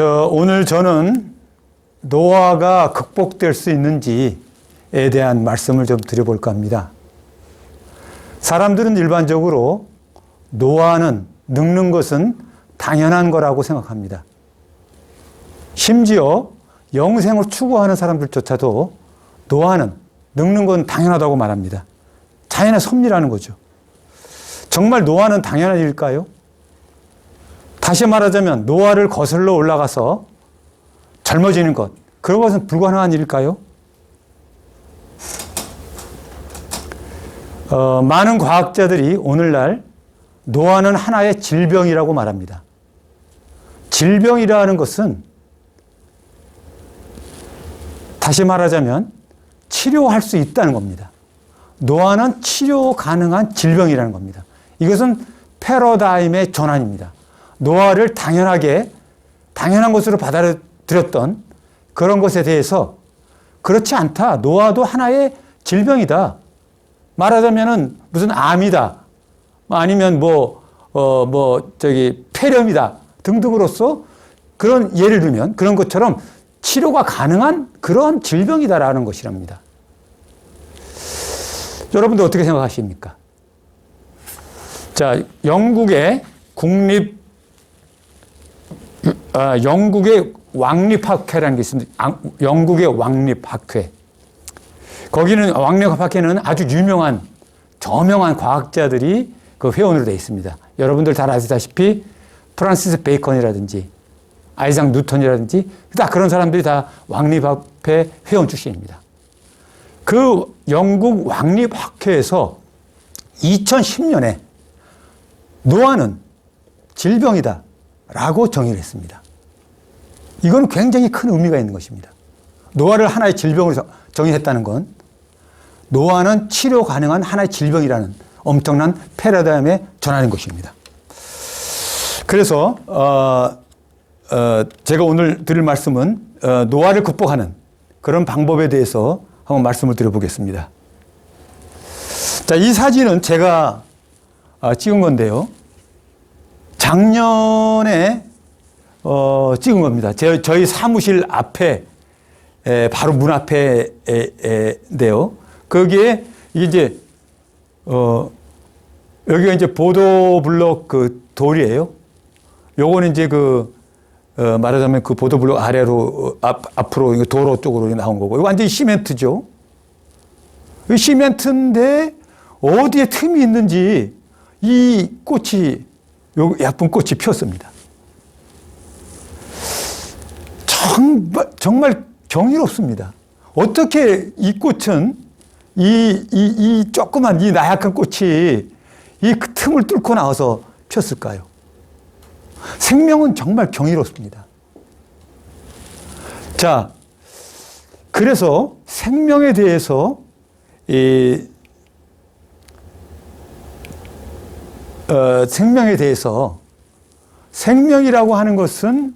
오늘 저는 노화가 극복될 수 있는지에 대한 말씀을 좀 드려볼까 합니다. 사람들은 일반적으로 노화는 늙는 것은 당연한 거라고 생각합니다. 심지어 영생을 추구하는 사람들조차도 노화는 늙는 건 당연하다고 말합니다. 자연의 섭리라는 거죠. 정말 노화는 당연한 일일까요? 다시 말하자면 노화를 거슬러 올라가서 젊어지는 것, 그런 것은 불가능한 일일까요? 많은 과학자들이 오늘날 노화는 하나의 질병이라고 말합니다. 질병이라는 것은 다시 말하자면 치료할 수 있다는 겁니다. 노화는 치료 가능한 질병이라는 겁니다. 이것은 패러다임의 전환입니다. 노화를 당연한 것으로 받아들였던 그런 것에 대해서 그렇지 않다. 노화도 하나의 질병이다. 말하자면은 무슨 암이다. 아니면 폐렴이다. 등등으로서 그런 예를 들면 그런 것처럼 치료가 가능한 그런 질병이다라는 것이랍니다. 여러분들 어떻게 생각하십니까? 자, 영국의 왕립학회라는 게 있습니다. 영국의 왕립학회. 거기는 왕립학회는 아주 유명한 저명한 과학자들이 그 회원으로 되어 있습니다. 여러분들 잘 아시다시피 프란시스 베이컨이라든지 아이작 뉴턴이라든지 다 그런 사람들이 다 왕립학회 회원 출신입니다. 그 영국 왕립학회에서 2010년에 노화는 질병이다 라고 정의를 했습니다. 이건 굉장히 큰 의미가 있는 것입니다. 노화를 하나의 질병으로 정의했다는 건 노화는 치료 가능한 하나의 질병이라는 엄청난 패러다임의 전환인 것입니다. 그래서 제가 오늘 드릴 말씀은 노화를 극복하는 그런 방법에 대해서 한번 말씀을 드려보겠습니다. 자, 이 사진은 제가 찍은 건데요. 작년에 찍은 겁니다. 저희 사무실 앞에 바로 문 앞에인데요. 거기에 이제 여기가 이제 보도블록 그 돌이에요. 요거는 이제 말하자면 그 보도블록 아래로 앞으로 도로 쪽으로 나온 거고, 이거 완전히 시멘트죠. 이 시멘트인데 어디에 틈이 있는지 이 꽃이 예쁜 꽃이 피었습니다. 정말 경이롭습니다. 어떻게 이 꽃은 이 조그만 이 나약한 꽃이 이 틈을 뚫고 나와서 폈을까요? 생명은 정말 경이롭습니다. 자, 그래서 생명에 대해서 생명이라고 하는 것은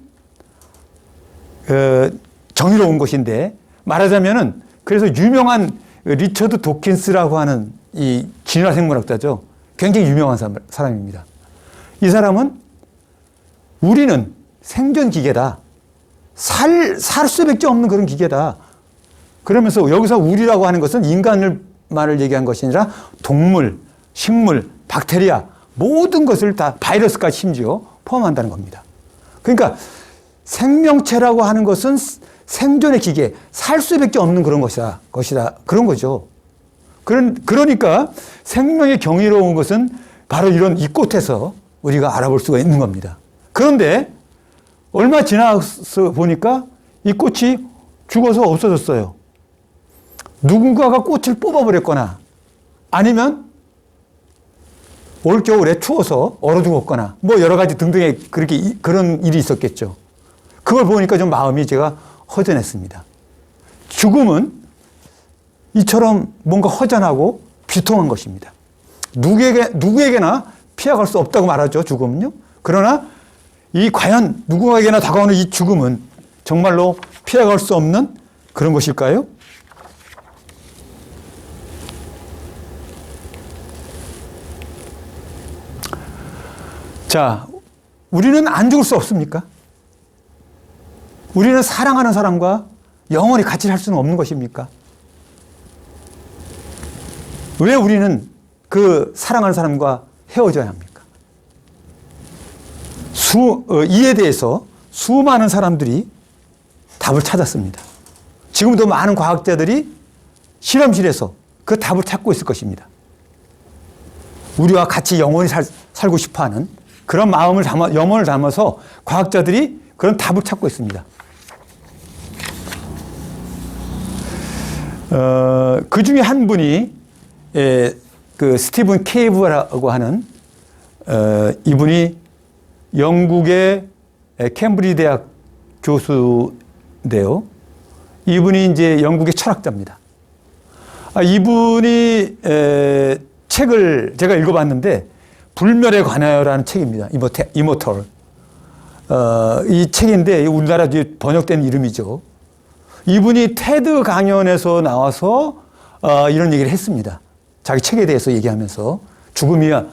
정의로운 것인데, 말하자면은 그래서 유명한 리처드 도킨스라고 하는 이 진화생물학자죠. 굉장히 유명한 사람입니다. 이 사람은 우리는 생존 기계다. 살 수밖에 없는 그런 기계다. 그러면서 여기서 우리라고 하는 것은 인간을만을 얘기한 것이 아니라 동물, 식물, 박테리아 모든 것을 다 바이러스까지 심지어 포함한다는 겁니다. 그러니까 생명체라고 하는 것은 생존의 기계, 살 수밖에 없는 그런 것이다. 그런 거죠. 그러니까 생명의 경이로운 것은 바로 이런 이 꽃에서 우리가 알아볼 수가 있는 겁니다. 그런데 얼마 지나서 보니까 이 꽃이 죽어서 없어졌어요. 누군가가 꽃을 뽑아버렸거나 아니면 올겨울에 추워서 얼어 죽었거나 뭐 여러 가지 등등의 그런 일이 있었겠죠. 그걸 보니까 좀 마음이 제가 허전했습니다. 죽음은 이처럼 뭔가 허전하고 비통한 것입니다. 누구에게나 피해갈 수 없다고 말하죠, 죽음은요. 그러나 과연 누구에게나 다가오는 이 죽음은 정말로 피해갈 수 없는 그런 것일까요? 자, 우리는 안 죽을 수 없습니까? 우리는 사랑하는 사람과 영원히 같이 살 수는 없는 것입니까? 왜 우리는 그 사랑하는 사람과 헤어져야 합니까? 이에 대해서 수많은 사람들이 답을 찾았습니다. 지금도 많은 과학자들이 실험실에서 그 답을 찾고 있을 것입니다. 우리와 같이 영원히 살고 싶어 하는 그런 염원을 담아서 과학자들이 그런 답을 찾고 있습니다. 그 중에 한 분이 그 스티븐 케이브라고 하는 이분이 영국의 캠브리지 대학 교수인데요. 이분이 이제 영국의 철학자입니다. 이분이 책을 제가 읽어봤는데 불멸에 관하여라는 책입니다. 이모털. 이 책인데 우리나라 뒤에 번역된 이름이죠. 이분이 테드 강연에서 나와서 이런 얘기를 했습니다. 자기 책에 대해서 얘기하면서 죽음이야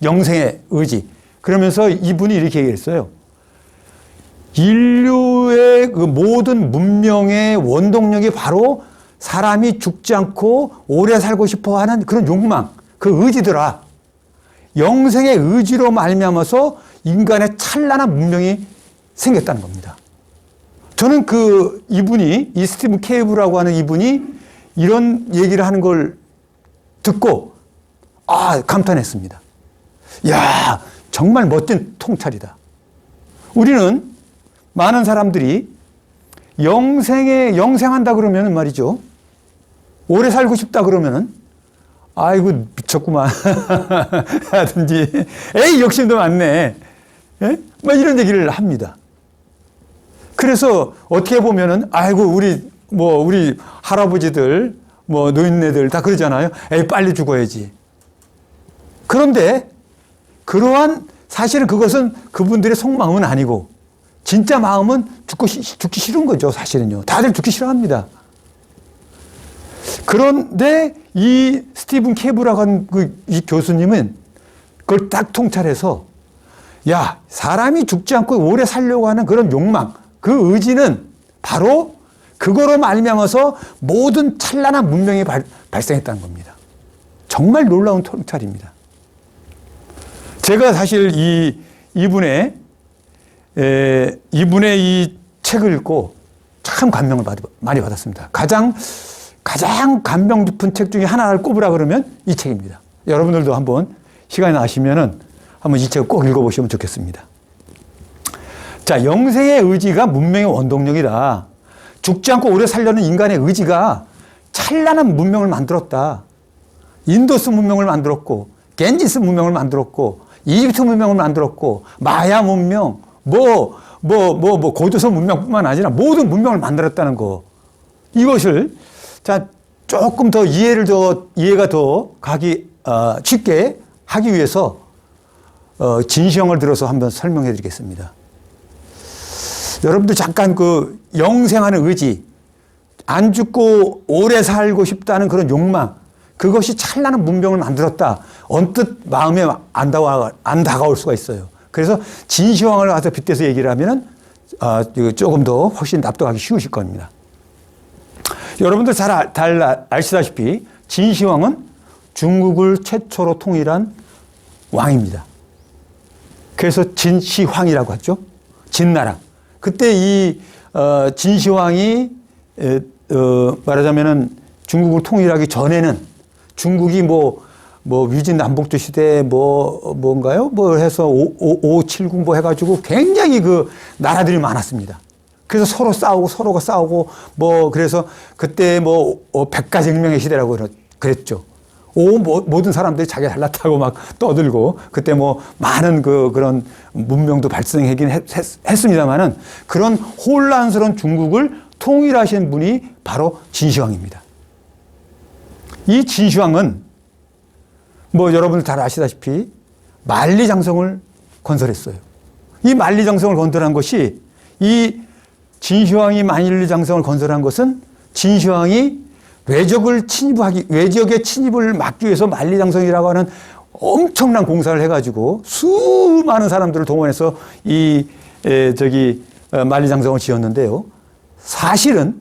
영생의 의지. 그러면서 이분이 이렇게 얘기했어요. 인류의 그 모든 문명의 원동력이 바로 사람이 죽지 않고 오래 살고 싶어 하는 그런 욕망, 그 의지더라. 영생의 의지로 말미암아서 인간의 찬란한 문명이 생겼다는 겁니다. 저는 이 스티븐 케이브라고 하는 이분이 이런 얘기를 하는 걸 듣고, 감탄했습니다. 야, 정말 멋진 통찰이다. 우리는 많은 사람들이 영생한다 그러면 말이죠. 오래 살고 싶다 그러면은, 아이고, 미쳤구만. 하든지, 에이, 욕심도 많네. 예? 뭐 이런 얘기를 합니다. 그래서 어떻게 보면은, 아이고, 우리 할아버지들, 노인네들 다 그러잖아요. 에이, 빨리 죽어야지. 그런데, 사실은 그것은 그분들의 속마음은 아니고, 진짜 마음은 죽기 싫은 거죠, 사실은요. 다들 죽기 싫어합니다. 그런데 이 스티븐 케이브라고 하는 이 교수님은 그걸 딱 통찰해서, 야, 사람이 죽지 않고 오래 살려고 하는 그런 욕망, 그 의지는 바로 그거로 말미암아서 모든 찬란한 문명이 발생했다는 겁니다. 정말 놀라운 통찰입니다. 제가 사실 이분의 이 책을 읽고 참 감명을 많이 받았습니다. 가장 감명 깊은 책 중에 하나를 꼽으라 그러면 이 책입니다. 여러분들도 한번 시간이 나시면은 한번 이 책을 꼭 읽어보시면 좋겠습니다. 자, 영생의 의지가 문명의 원동력이다. 죽지 않고 오래 살려는 인간의 의지가 찬란한 문명을 만들었다. 인도스 문명을 만들었고, 겐지스 문명을 만들었고, 이집트 문명을 만들었고, 마야 문명, 고조선 문명뿐만 아니라 모든 문명을 만들었다는 거. 이것을, 자, 조금 더 이해가 더 쉽게 하기 위해서, 진시황을 들어서 한번 설명해 드리겠습니다. 여러분들 잠깐 영생하는 의지, 안 죽고 오래 살고 싶다는 그런 욕망, 그것이 찬란한 문명을 만들었다. 언뜻 마음에 안 다가올 수가 있어요. 그래서 진시황을 와서 빗대서 얘기를 하면은, 조금 더 훨씬 납득하기 쉬우실 겁니다. 여러분들 잘 아시다시피 진시황은 중국을 최초로 통일한 왕입니다. 그래서 진시황이라고 하죠. 진나라. 그때 이 진시황이 말하자면은 중국을 통일하기 전에는 중국이 위진 남북조 시대 뭔가요? 해서 579 해가지고 굉장히 나라들이 많았습니다. 그래서 서로가 싸우고 그래서 그때 100가지 혁명의 시대라고 그랬죠. 모든 사람들이 자기가 잘났다고 막 떠들고 그때 많은 그런 문명도 발생하긴 했습니다만은 그런 혼란스러운 중국을 통일하신 분이 바로 진시황입니다. 이 진시황은 여러분들 잘 아시다시피 만리장성을 건설했어요. 이 만리장성을 건설한 것이 이 진시황이 만리장성을 건설한 것은 진시황이 외적의 침입을 막기 위해서 만리장성이라고 하는 엄청난 공사를 해가지고 수많은 사람들을 동원해서 만리장성을 지었는데요. 사실은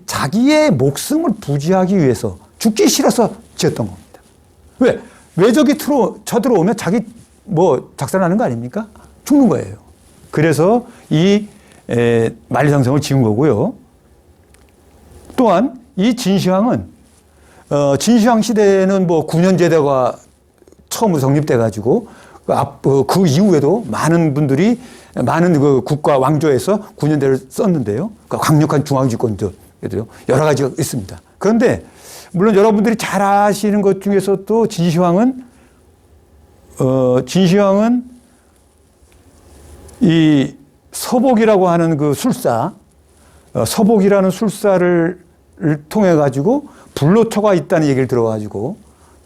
자기의 목숨을 부지하기 위해서 죽기 싫어서 지었던 겁니다. 왜? 외적이 쳐들어오면 자기 작살나는 거 아닙니까? 죽는 거예요. 그래서 이 만리장성을 지은 거고요. 또한 이 진시황은 진시황 시대에는 9년제도가 처음 성립돼 가지고 그 이후에도 많은 분들이 많은 그 국가 왕조에서 9년제를 썼는데요. 강력한 중앙집권도 여러 가지가 있습니다. 그런데 물론 여러분들이 잘 아시는 것 중에서도 진시황은 이 서복이라고 하는 그 술사, 서복이라는 술사를 통해 가지고 불로초가 있다는 얘기를 들어가지고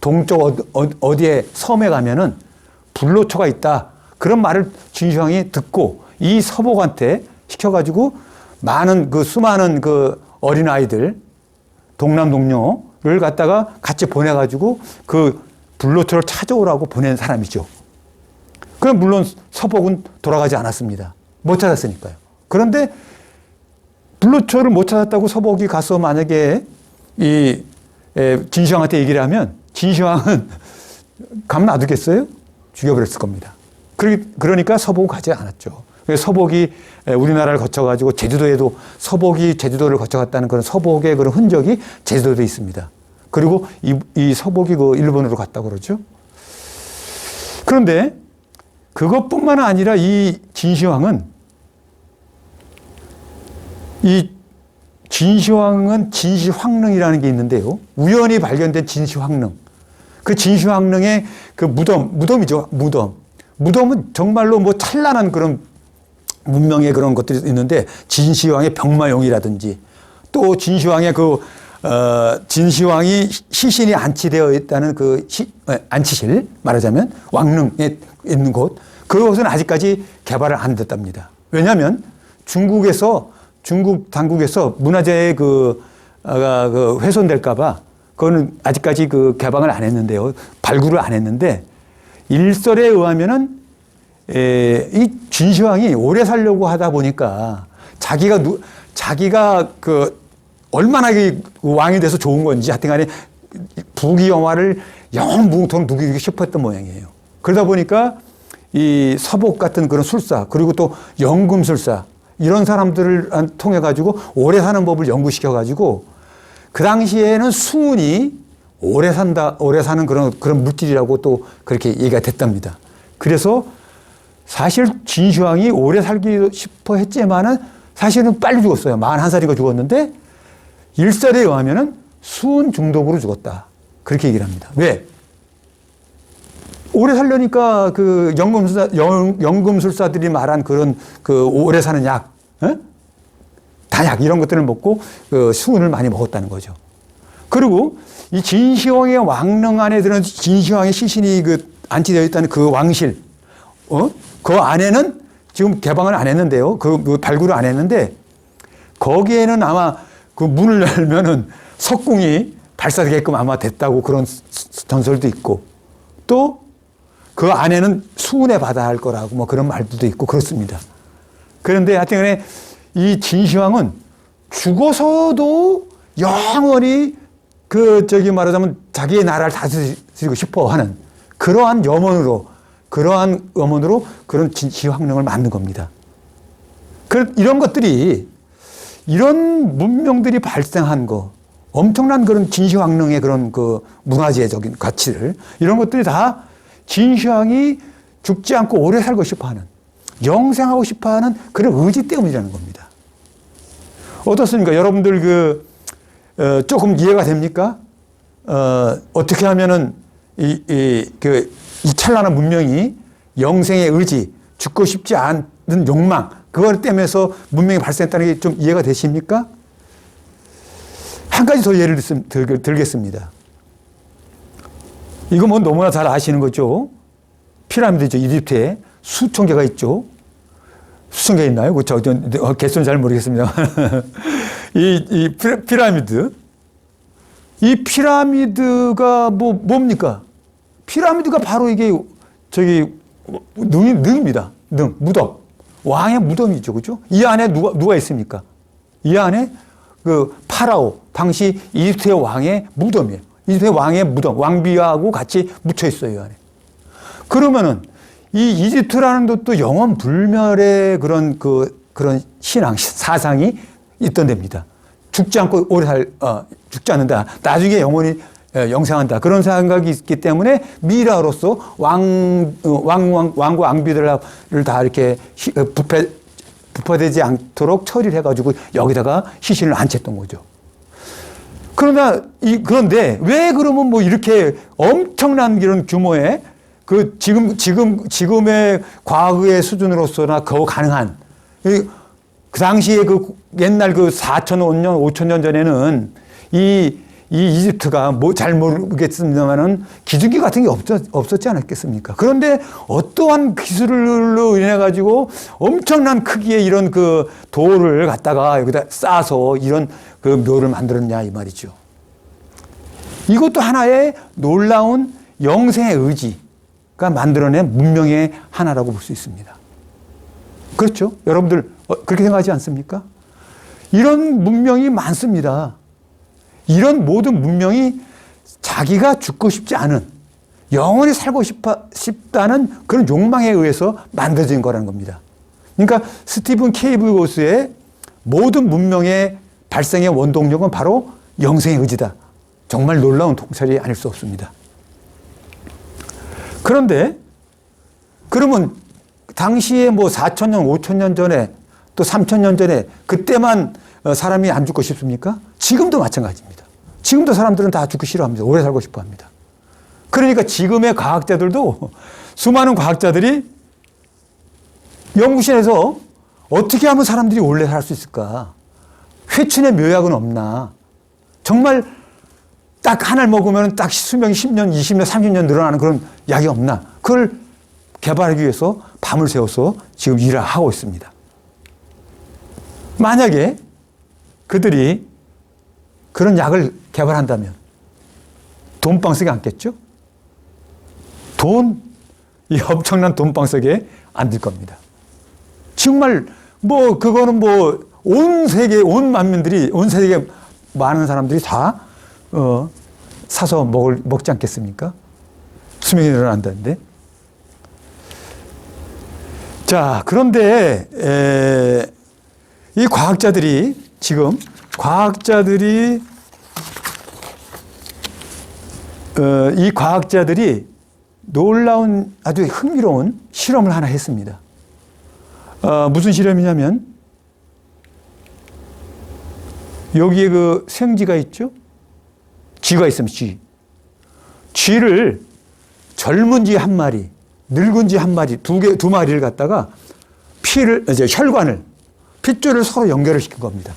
동쪽 어디에 섬에 가면은 불로초가 있다. 그런 말을 진시황이 듣고 이 서복한테 시켜가지고 수많은 그 어린아이들, 동남 동료를 갖다가 같이 보내가지고 그 불로초를 찾아오라고 보낸 사람이죠. 그럼 물론 서복은 돌아가지 않았습니다. 못 찾았으니까요. 그런데 불로초를 못 찾았다고 서복이 가서 만약에 진시황한테 얘기를 하면 진시황은 가만 놔두겠어요? 죽여버렸을 겁니다. 그러니까 서복은 가지 않았죠. 서복이 우리나라를 거쳐가지고 제주도에도 서복이 제주도를 거쳐갔다는 그런 서복의 그런 흔적이 제주도에 있습니다. 그리고 이 서복이 그 일본으로 갔다고 그러죠. 그런데 그것뿐만 아니라 이 진시황은 진시황릉이라는 게 있는데요. 우연히 발견된 진시황릉. 그 진시황릉의 그 무덤이죠. 무덤은 정말로 찬란한 그런 문명의 그런 것들이 있는데 진시황의 병마용이라든지 또 진시황의 진시황이 시신이 안치되어 있다는 안치실 말하자면 왕릉에 있는 곳 그것은 아직까지 개발을 안 됐답니다. 왜냐하면 중국 당국에서 문화재에 훼손될까봐 그거는 아직까지 개방을 안 했는데요. 발굴을 안 했는데 일설에 의하면은 이 진시황이 오래 살려고 하다 보니까 자기가 얼마나 왕이 돼서 좋은 건지 하여튼간에 부귀영화를 영원무궁토록 누리고 싶었던 모양이에요. 그러다 보니까 이 서복 같은 그런 술사 그리고 또 연금술사 이런 사람들을 통해 가지고 오래 사는 법을 연구시켜 가지고 그 당시에는 수은이 오래 사는 그런 물질이라고 또 그렇게 얘기가 됐답니다. 그래서 사실 진시황이 오래 살기 싶어 했지만은 사실은 빨리 죽었어요. 41살이가 죽었는데 일설에 의하면은 수은 중독으로 죽었다. 그렇게 얘기를 합니다. 왜? 오래 살려니까 연금술사들이 말한 그런 오래 사는 약, 다약 이런 것들을 먹고 수은을 많이 먹었다는 거죠. 그리고 이 진시황의 왕릉 안에 들은 진시황의 시신이 안치되어 있다는 그 왕실, 그 안에는 지금 개방을 안 했는데요. 발굴을 안 했는데 거기에는 아마 그 문을 열면은 석궁이 발사되게끔 아마 됐다고 그런 전설도 있고 또 그 안에는 수은에 받아야 할 거라고 그런 말들도 있고 그렇습니다. 그런데 하여튼 간에 이 진시황은 죽어서도 영원히 말하자면 자기의 나라를 다스리고 싶어 하는 그러한 염원으로 그런 진시황릉을 만든 겁니다. 이런 것들이 이런 문명들이 발생한 거 엄청난 그런 진시황릉의 그런 문화재적인 가치를 이런 것들이 다 진시황이 죽지 않고 오래 살고 싶어 하는 영생하고 싶어 하는 그런 의지 때문이라는 겁니다. 어떻습니까? 여러분들 조금 이해가 됩니까? 어떻게 하면은 이 찬란한 문명이 영생의 의지, 죽고 싶지 않은 욕망, 그걸 때문에서 문명이 발생했다는 게 좀 이해가 되십니까? 한 가지 더 예를 들겠습니다. 이거 너무나 잘 아시는 거죠. 피라미드죠. 이집트에 수천 개가 있죠. 수천 개 있나요? 개수는 잘 모르겠습니다. 이 피라미드. 이 피라미드가 뭡니까? 피라미드가 바로 이게 능입니다. 무덤. 왕의 무덤이죠. 그죠? 이 안에 누가 있습니까? 이 안에 그 파라오, 당시 이집트의 왕의 무덤이에요. 이집트의 왕의 무덤, 왕비하고 같이 묻혀 있어요, 이 안에. 그러면은 이 이집트라는 것도 영원 불멸의 그런 신앙, 사상이 있던 데입니다. 죽지 않고 죽지 않는다. 나중에 영원히 영생한다. 그런 생각이 있기 때문에 미라로서 왕과 왕비들을 다 이렇게 부패되지 않도록 처리를 해가지고 여기다가 시신을 안쳤던 거죠. 그런데 왜 그러면 뭐 이렇게 엄청난 이런 규모의 지금의 과거의 수준으로서나 겨우 가능한 그 당시에 옛날 4,000년, 5,000년 전에는 이 이집트가 잘 모르겠습니다만은 기중기 같은 게 없었지 않았겠습니까? 그런데 어떠한 기술로 인해 가지고 엄청난 크기의 이런 돌을 갖다가 여기다 쌓아서 이런 묘를 만들었냐 이 말이죠. 이것도 하나의 놀라운 영생의 의지가 만들어낸 문명의 하나라고 볼 수 있습니다. 그렇죠? 여러분들 그렇게 생각하지 않습니까? 이런 문명이 많습니다. 이런 모든 문명이 자기가 죽고 싶지 않은, 영원히 살고 싶다는 그런 욕망에 의해서 만들어진 거라는 겁니다. 그러니까 스티븐 케이브고스의 모든 문명의 발생의 원동력은 바로 영생의 의지다. 정말 놀라운 통찰이 아닐 수 없습니다. 그런데 그러면 당시에 4,000년, 5,000년 전에 또 3,000년 전에 그때만 사람이 안 죽고 싶습니까? 지금도 마찬가지입니다. 지금도 사람들은 다 죽기 싫어합니다. 오래 살고 싶어 합니다. 그러니까 지금의 과학자들도 수많은 과학자들이 연구실에서 어떻게 하면 사람들이 오래 살 수 있을까? 회춘의 묘약은 없나? 정말 딱 하나를 먹으면 딱 수명이 10년, 20년, 30년 늘어나는 그런 약이 없나? 그걸 개발하기 위해서 밤을 새워서 지금 일을 하고 있습니다. 만약에 그들이 그런 약을 개발한다면 돈방 속에 앉겠죠? 이 엄청난 돈방 속에 앉을 겁니다. 정말 그거는 온 세계, 온 만민들이, 온 세계 많은 사람들이 다 사서 먹지 않겠습니까? 수명이 늘어난다는데. 자, 그런데 이 과학자들이 놀라운 아주 흥미로운 실험을 하나 했습니다. 무슨 실험이냐면 여기에 생쥐가 있죠? 쥐가 있습니다. 쥐를 젊은 쥐 한 마리, 늙은 쥐 한 마리, 두 마리를 갖다가 혈관을, 핏줄을 서로 연결을 시킨 겁니다.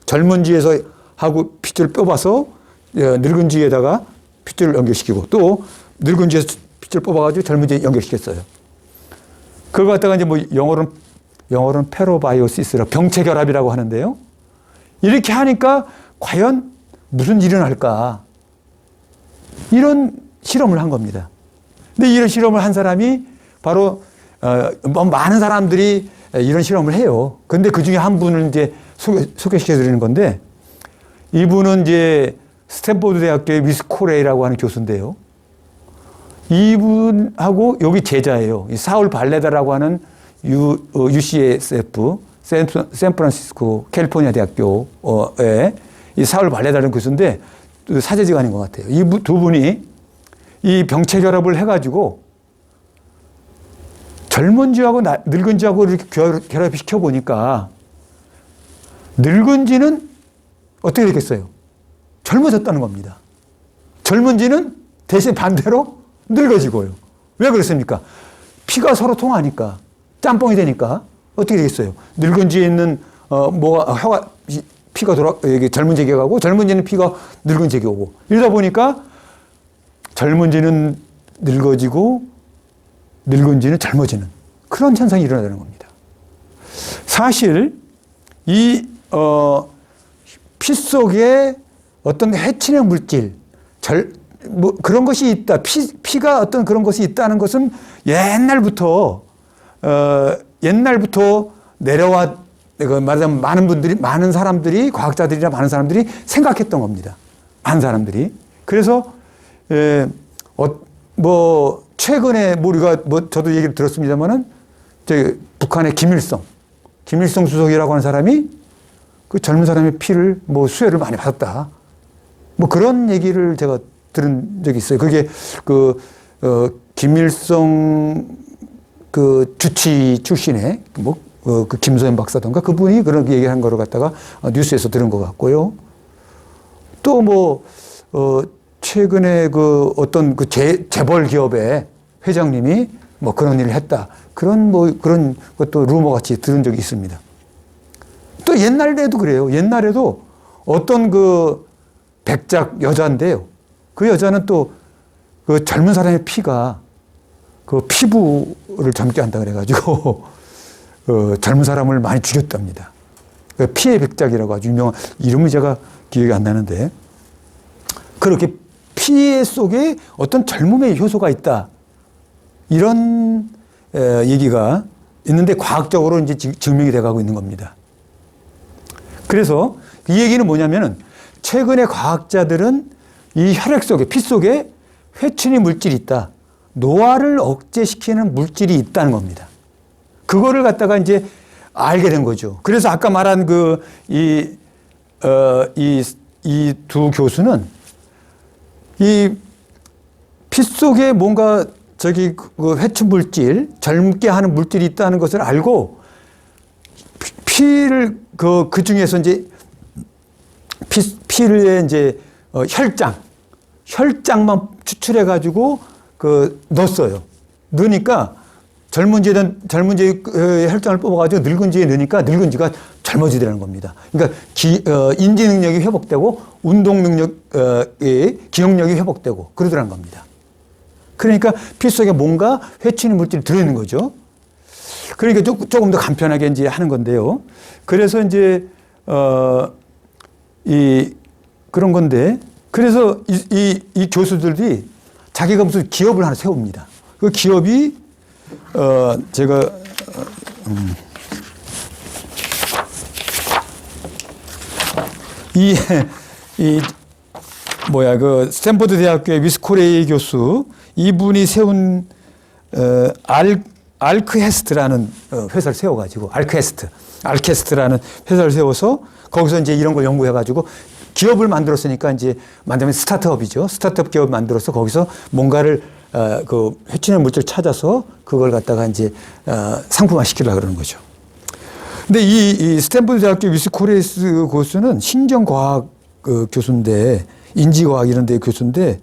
젊은 쥐에서 하고 핏줄을 뽑아서 늙은 쥐에다가 핏줄을 연결시키고 또 늙은 쥐에서 핏줄을 뽑아가지고 젊은 쥐에 연결시켰어요. 그걸 갖다가 이제 영어로는 페로바이오시스라 병체결합이라고 하는데요. 이렇게 하니까 과연 무슨 일이 날까? 이런 실험을 한 겁니다. 근데 이런 실험을 한 사람이 바로 많은 사람들이 이런 실험을 해요. 근데 그 중에 한 분을 이제 소개시켜 드리는 건데, 이분은 이제 스탠포드 대학교의 위스 코레이라고 하는 교수인데요. 이분하고 여기 제자예요. 사울 발레다라고 하는 UCSF, 샌프란시스코 캘리포니아 대학교에 이 사울 발레다라는 교수인데 사제지간인 것 같아요. 이 두 분이 이 병체 결합을 해가지고 젊은 쥐하고 늙은 쥐하고 이렇게 결합시켜 보니까 늙은 쥐는 어떻게 되겠어요? 젊어졌다는 겁니다. 젊은 쥐는 대신 반대로 늙어지고요. 왜 그렇습니까? 피가 서로 통하니까, 짬뽕이 되니까 어떻게 되겠어요? 늙은 쥐에 있는 피가 젊은 쥐에게 가고, 젊은 쥐는 피가 늙은 쥐에게 오고, 이러다 보니까 젊은 쥐는 늙어지고 늙은 쥐는 젊어지는 그런 현상이 일어나는 겁니다. 사실 이 피 속에 어떤 해친의 물질, 그런 것이 있다. 피가 어떤 그런 것이 있다는 것은 옛날부터 내려와 말하자면 많은 사람들이 과학자들이나 많은 사람들이 생각했던 겁니다. 많은 사람들이. 그래서 뭐 최근에 우리가 저도 얘기를 들었습니다만은 북한의 김일성 주석이라고 하는 사람이 그 젊은 사람의 피를 뭐 수혜를 많이 받았다. 뭐 그런 얘기를 제가 들은 적이 있어요. 그게 김일성 그 주치 출신의 그 김소연 박사던가 그분이 그런 얘기를 한 거를 갖다가 뉴스에서 들은 것 같고요. 또 최근에 어떤 재벌 기업의 회장님이 그런 일을 했다. 그런 것도 루머 같이 들은 적이 있습니다. 또 옛날에도 그래요. 옛날에도 어떤 백작 여자인데요. 그 여자는 또 그 젊은 사람의 피가 그 피부를 젊게 한다 그래가지고 젊은 사람을 많이 죽였답니다. 그 피의 백작이라고 아주 유명한 이름이 제가 기억이 안 나는데 그렇게 피 속에 어떤 젊음의 효소가 있다. 이런 얘기가 있는데 과학적으로 이제 증명이 돼가고 있는 겁니다. 그래서 이 얘기는 뭐냐면은 최근에 과학자들은 이 혈액 속에 피 속에 회춘이 물질이 있다. 노화를 억제시키는 물질이 있다는 겁니다. 그거를 갖다가 이제 알게 된 거죠. 그래서 아까 말한 이 두 교수는 이 피 속에 뭔가 회춘 물질, 젊게 하는 물질이 있다는 것을 알고 피를 그 중에서 이제 피를 이제 혈장만 추출해 가지고 넣었어요. 넣으니까 젊은 지의 혈장을 뽑아가지고 늙은 지에 넣으니까 늙은 지가 젊어지더라는 겁니다. 그러니까 인지 능력이 회복되고 운동 능력, 기억력이 회복되고 그러더라는 겁니다. 그러니까 피 속에 뭔가 회춘 물질이 들어있는 거죠. 그러니까 조금 더 간편하게 이제 하는 건데요. 그래서 이제 그런 건데 그래서 이 교수들이 자기가 무슨 기업을 하나 세웁니다. 그 기업이 제가 스탠퍼드 대학교의 위스코레이 교수 이분이 세운 알크헤스트라는 회사를 세워가지고 알케스트라는 회사를 세워서 거기서 이제 이런 걸 연구해가지고 기업을 만들었으니까 이제 만들면 스타트업이죠. 스타트업 기업을 만들어서 거기서 뭔가를 회춘의 물질을 찾아서 그걸 갖다가 이제 상품화 시키려고 그러는 거죠. 근데 이 스탠퍼드 대학교 위스코레이스 교수는 신경과학 교수인데 인지과학 이런 데 교수인데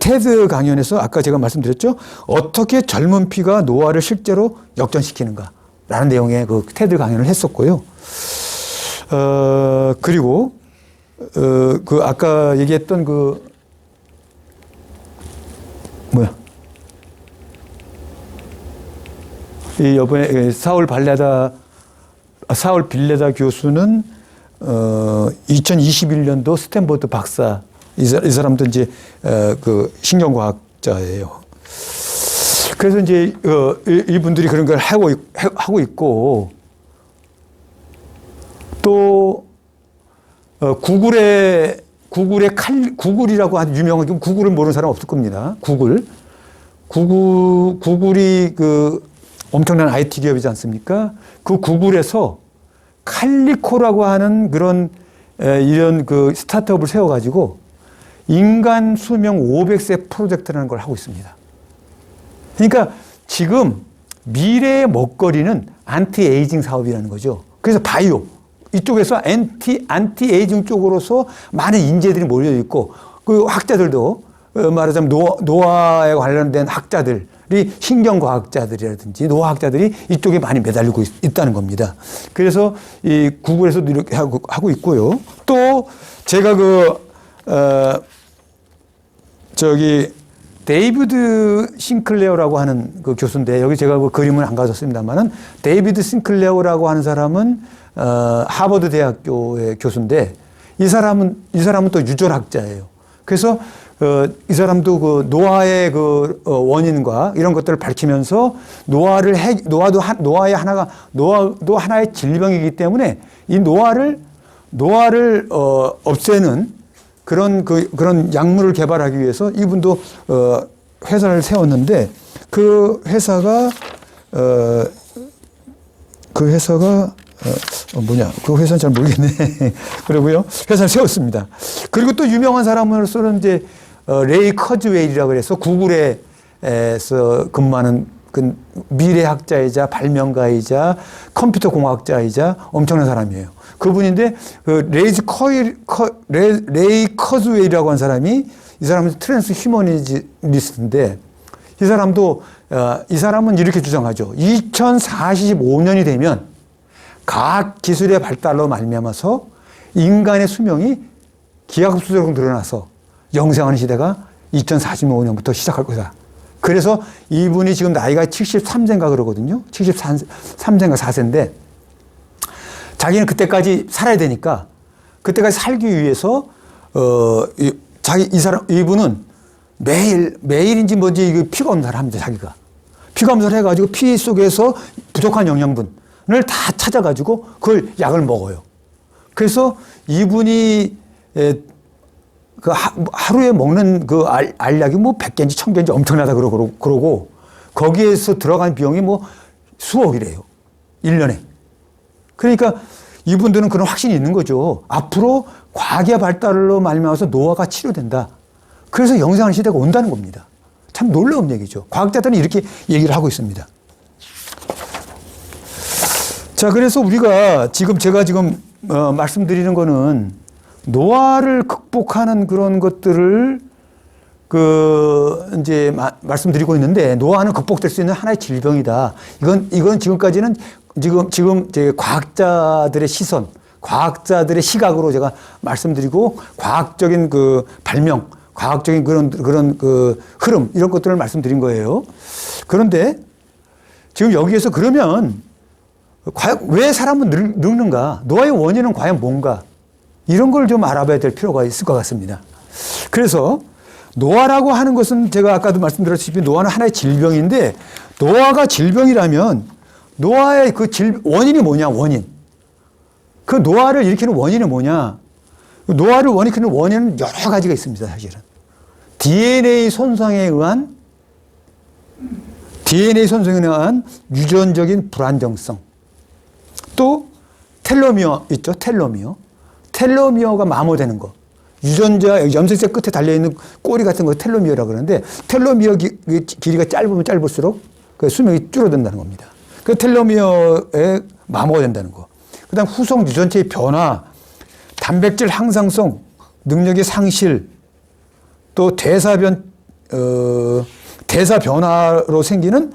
테드 강연에서 아까 제가 말씀드렸죠. 어떻게 젊은 피가 노화를 실제로 역전시키는가라는 내용의 테드 강연을 했었고요. 그리고 아까 얘기했던 이번에 사울 빌레다 교수는 2021년도 스탠퍼드 박사 이 사람도 이제 신경과학자예요. 그래서 이제 이분들이 그런 걸 하고 있고 또 구글이라고 아주 유명한 구글을 모르는 사람 없을 겁니다. 구글이 엄청난 IT 기업이지 않습니까? 그 구글에서 칼리코라고 하는 이런 스타트업을 세워가지고 인간 수명 500세 프로젝트라는 걸 하고 있습니다. 그러니까 지금 미래의 먹거리는 안티에이징 사업이라는 거죠. 그래서 바이오 이쪽에서 안티에이징 쪽으로서 많은 인재들이 몰려 있고 그 학자들도 말하자면 노화에 관련된 학자들이 신경과학자들이라든지 노화학자들이 이쪽에 많이 매달리고 있다는 겁니다. 그래서 이 구글에서도 이렇게 하고 있고요. 또 제가 데이비드 싱클레어라고 하는 그 교수인데 여기 제가 그림은 안 가졌습니다만은 데이비드 싱클레어라고 하는 사람은 하버드 대학교의 교수인데 이 사람은 또 유전학자예요. 그래서 이 사람도 그 노화의 그 원인과 이런 것들을 밝히면서 노화도 하나의 질병이기 때문에 이 노화를 없애는 그런 약물을 개발하기 위해서 이분도 회사를 세웠는데 그 회사가 뭐냐? 그 회사는 잘 모르겠네. 그리고요, 회사를 세웠습니다. 그리고 또 유명한 사람으로서는 이제, 레이 커즈웨일이라고 해서 구글에서 근무하는 그 미래학자이자 발명가이자 컴퓨터 공학자이자 엄청난 사람이에요. 그분인데, 레이 커즈웨일이라고 한 사람이 이 사람은 트랜스 휴머니스트인데 이 사람은 이렇게 주장하죠. 2045년이 되면 과학 기술의 발달로 말미암아서 인간의 수명이 기하급수적으로 늘어나서 영생하는 시대가 2045년부터 시작할 거다. 그래서 이분이 지금 나이가 73세인가 그러거든요. 73세인가 4세인데 자기는 그때까지 살아야 되니까 그때까지 살기 위해서 이분은 매일인지 뭔지 피검사를 합니다. 자기가 피검사를 해가지고 피 속에서 부족한 영양분을 다 찾아가지고 그걸 약을 먹어요. 그래서 이분이 하루에 먹는 그 알약이 뭐 100개인지 1000개인지 엄청나다 그러고 거기에서 들어간 비용이 뭐 수억이래요. 1년에. 그러니까 이분들은 그런 확신이 있는 거죠. 앞으로 과학의 발달로 말미암아서 노화가 치료된다. 그래서 영생하는 시대가 온다는 겁니다. 참 놀라운 얘기죠. 과학자들은 이렇게 얘기를 하고 있습니다. 자, 그래서 제가 지금 말씀드리는 거는 노화를 극복하는 그런 것들을 이제 말씀드리고 있는데 노화는 극복될 수 있는 하나의 질병이다. 이건 지금까지는 지금 제 과학자들의 시선, 과학자들의 시각으로 제가 말씀드리고 과학적인 그 발명, 과학적인 그런 그 흐름 이런 것들을 말씀드린 거예요. 그런데 지금 여기에서 그러면 과연 왜 사람은 늙는가? 노화의 원인은 과연 뭔가? 이런 걸 좀 알아봐야 될 필요가 있을 것 같습니다. 그래서 노화라고 하는 것은 제가 아까도 말씀드렸다시피 노화는 하나의 질병인데 노화가 질병이라면 노화의 원인이 뭐냐? 원인. 그 노화를 일으키는 원인이 뭐냐? 노화를 일으키는 원인은 여러 가지가 있습니다. 사실은. DNA 손상에 의한 유전적인 불안정성. 또 텔로미어 있죠. 텔로미어가 마모되는 거. 유전자 염색체 끝에 달려있는 꼬리 같은 거 텔로미어라고 그러는데 텔로미어 길이가 짧으면 짧을수록 그 수명이 줄어든다는 겁니다. 그 텔로미어에 마모가 된다는 거. 그 다음 후속 유전체의 변화, 단백질 항상성, 능력의 상실, 또 대사 변화로 생기는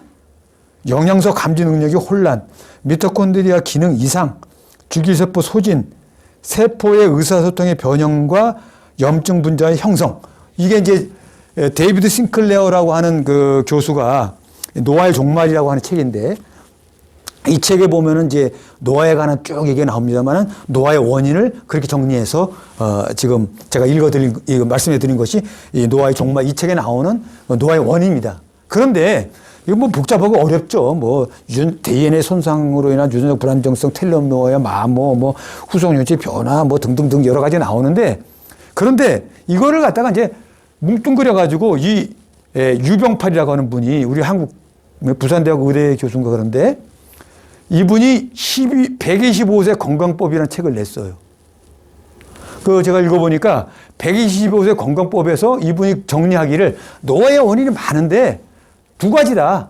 영양소 감지 능력의 혼란, 미토콘드리아 기능 이상, 줄기세포 소진, 세포의 의사소통의 변형과 염증 분자의 형성. 이게 이제 데이비드 싱클레어라고 하는 그 교수가 노화의 종말이라고 하는 책인데 이 책에 보면은 이제 노화에 관한 쭉 얘기가 나옵니다만은 노화의 원인을 그렇게 정리해서 지금 제가 말씀해드린 것이 이 노화의 종말 이 책에 나오는 노화의 원인입니다. 그런데 이거 뭐 복잡하고 어렵죠. 뭐 DNA 손상으로 인한 유전적 불안정성, 텔로미어야 마모, 뭐 후속유전체 변화, 뭐 등등등 여러 가지 나오는데 그런데 이거를 갖다가 이제 뭉뚱그려 가지고 이 유병팔이라고 하는 분이 우리 한국 부산대학 의대 교수인가 그런데 이분이 125세 건강법이라는 책을 냈어요. 제가 읽어보니까 125세 건강법에서 이분이 정리하기를 노화의 원인이 많은데 두 가지다.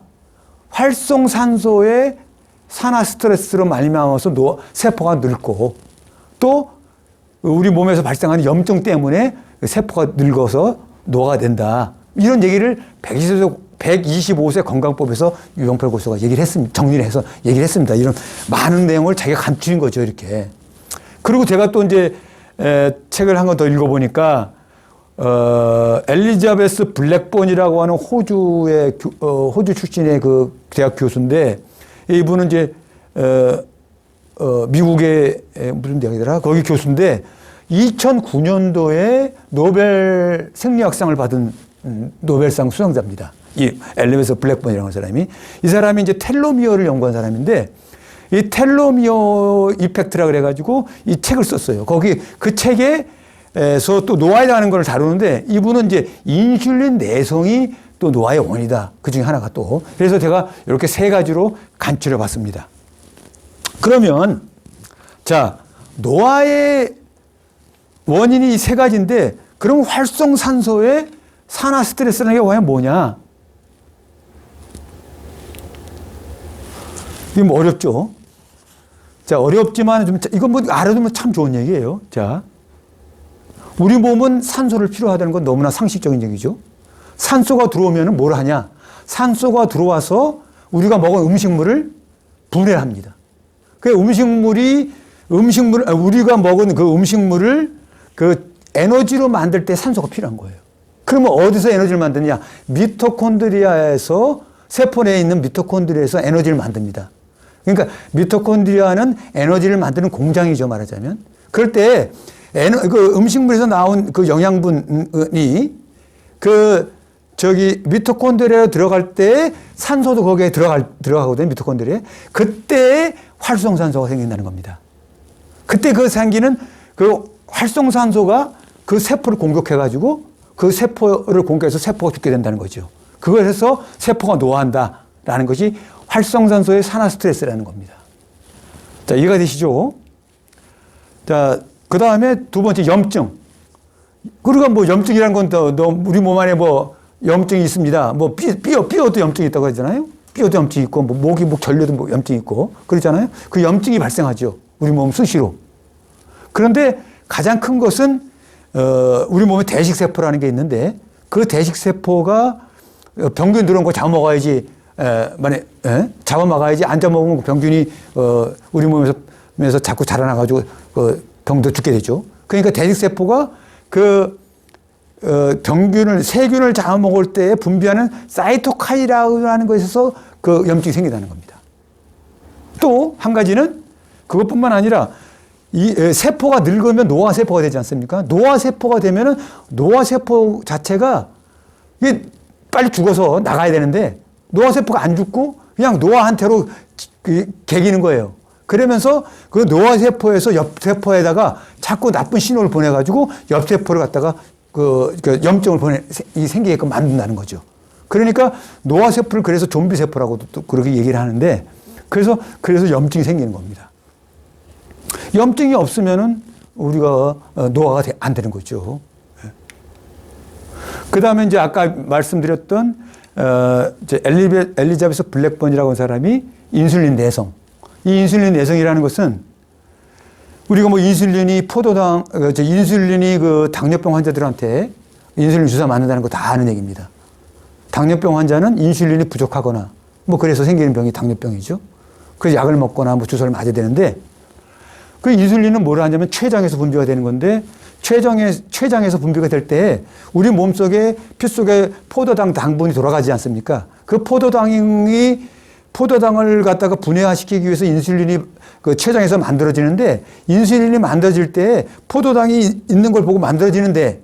활성산소의 산화 스트레스로 말미암아서 세포가 늙고 또 우리 몸에서 발생하는 염증 때문에 세포가 늙어서 노화가 된다. 이런 얘기를 125세 건강법에서 유병팔 교수가 정리를 해서 얘기를 했습니다. 이런 많은 내용을 자기가 감추인 거죠, 이렇게. 그리고 제가 또 이제 책을 한 권 더 읽어보니까 엘리자베스 블랙본이라고 하는 호주 출신의 그 대학 교수인데 이분은 이제 미국의 무슨 대학이더라? 거기 교수인데 2009년도에 노벨 생리학상을 받은 노벨상 수상자입니다. 이 엘리베이터 블랙번이라는 사람이. 이 사람이 이제 텔로미어를 연구한 사람인데 이 텔로미어 이펙트라 그래가지고 이 책을 썼어요. 거기 그 책에서 또 노화에 관한 걸 다루는데 이분은 이제 인슐린 내성이 또 노화의 원이다. 그 중에 하나가 또. 그래서 제가 이렇게 세 가지로 간추려 봤습니다. 그러면 자, 노화의 원인이 세 가지인데 그럼 활성산소의 산화 스트레스라는 게 과연 뭐냐? 이게 뭐 어렵죠? 자, 어렵지만 좀, 이건 뭐 알아두면 참 좋은 얘기예요. 자, 우리 몸은 산소를 필요하다는 건 너무나 상식적인 얘기죠. 산소가 들어오면 뭘 하냐? 산소가 들어와서 우리가 먹은 음식물을 분해합니다. 그 우리가 먹은 그 음식물을 그 에너지로 만들 때 산소가 필요한 거예요. 그러면 어디서 에너지를 만드냐? 미토콘드리아에서 세포 내에 있는 미토콘드리아에서 에너지를 만듭니다. 그러니까 미토콘드리아는 에너지를 만드는 공장이죠, 말하자면. 그럴 때 그 음식물에서 나온 그 영양분이 미토콘드리아에 들어갈 때 산소도 거기에 들어가거든요, 미토콘드리아에. 그때 활성산소가 생긴다는 겁니다. 그때 그 생기는 그 활성산소가 그 세포를 공격해가지고 그 세포를 공격해서 세포가 죽게 된다는 거죠. 그걸 해서 세포가 노화한다라는 것이 활성산소의 산화 스트레스라는 겁니다. 자, 이해가 되시죠? 자, 그 다음에 두 번째 염증. 그러니까 뭐 염증이라는 건 또 우리 몸 안에 뭐 염증이 있습니다. 뭐 뼈도 염증이 있다고 하잖아요. 뼈도 염증이 있고 뭐 목 결려도 뭐 염증이 있고 그러잖아요. 그 염증이 발생하죠. 우리 몸 수시로. 그런데 가장 큰 것은 우리 몸에 대식세포라는 게 있는데 그 대식세포가 병균 들어온 거 잡아먹어야지 잡아먹어야지 안 잡아먹으면 병균이 우리 몸에서 자꾸 자라나가지고 병도 죽게 되죠. 그러니까 대식세포가 그 세균을 잡아먹을 때 분비하는 사이토카인이라고 하는 것에서 그 염증이 생긴다는 겁니다. 또 한 가지는 그것뿐만 아니라 이 세포가 늙으면 노화세포가 되지 않습니까? 노화세포가 되면은 노화세포 자체가 이게 빨리 죽어서 나가야 되는데 노화세포가 안 죽고 그냥 노화한테로 개기는 거예요. 그러면서 그 노화세포에서 옆세포에다가 자꾸 나쁜 신호를 보내가지고 옆세포를 갖다가 그 염증을 생기게끔 만든다는 거죠. 그러니까 노화세포를 그래서 좀비세포라고도 또 그렇게 얘기를 하는데 그래서 염증이 생기는 겁니다. 염증이 없으면은 우리가 노화가 안 되는 거죠. 그 다음에 이제 아까 말씀드렸던 엘리자베스 블랙번이라고 하는 사람이 인슐린 내성. 이 인슐린 내성이라는 것은 우리가 뭐 인슐린이 그 당뇨병 환자들한테 인슐린 주사 맞는다는 거 다 아는 얘기입니다. 당뇨병 환자는 인슐린이 부족하거나 뭐 그래서 생기는 병이 당뇨병이죠. 그래서 약을 먹거나 뭐 주사를 맞아야 되는데 그 인슐린은 뭘 하냐면 췌장에서 분비가 되는 건데 췌장에서 분비가 될 때 우리 몸속에 피 속에 포도당 당분이 돌아가지 않습니까? 그 포도당을 갖다가 분해시키기 위해서 인슐린이 그 췌장에서 만들어지는데 인슐린이 만들어질 때 포도당이 있는 걸 보고 만들어지는데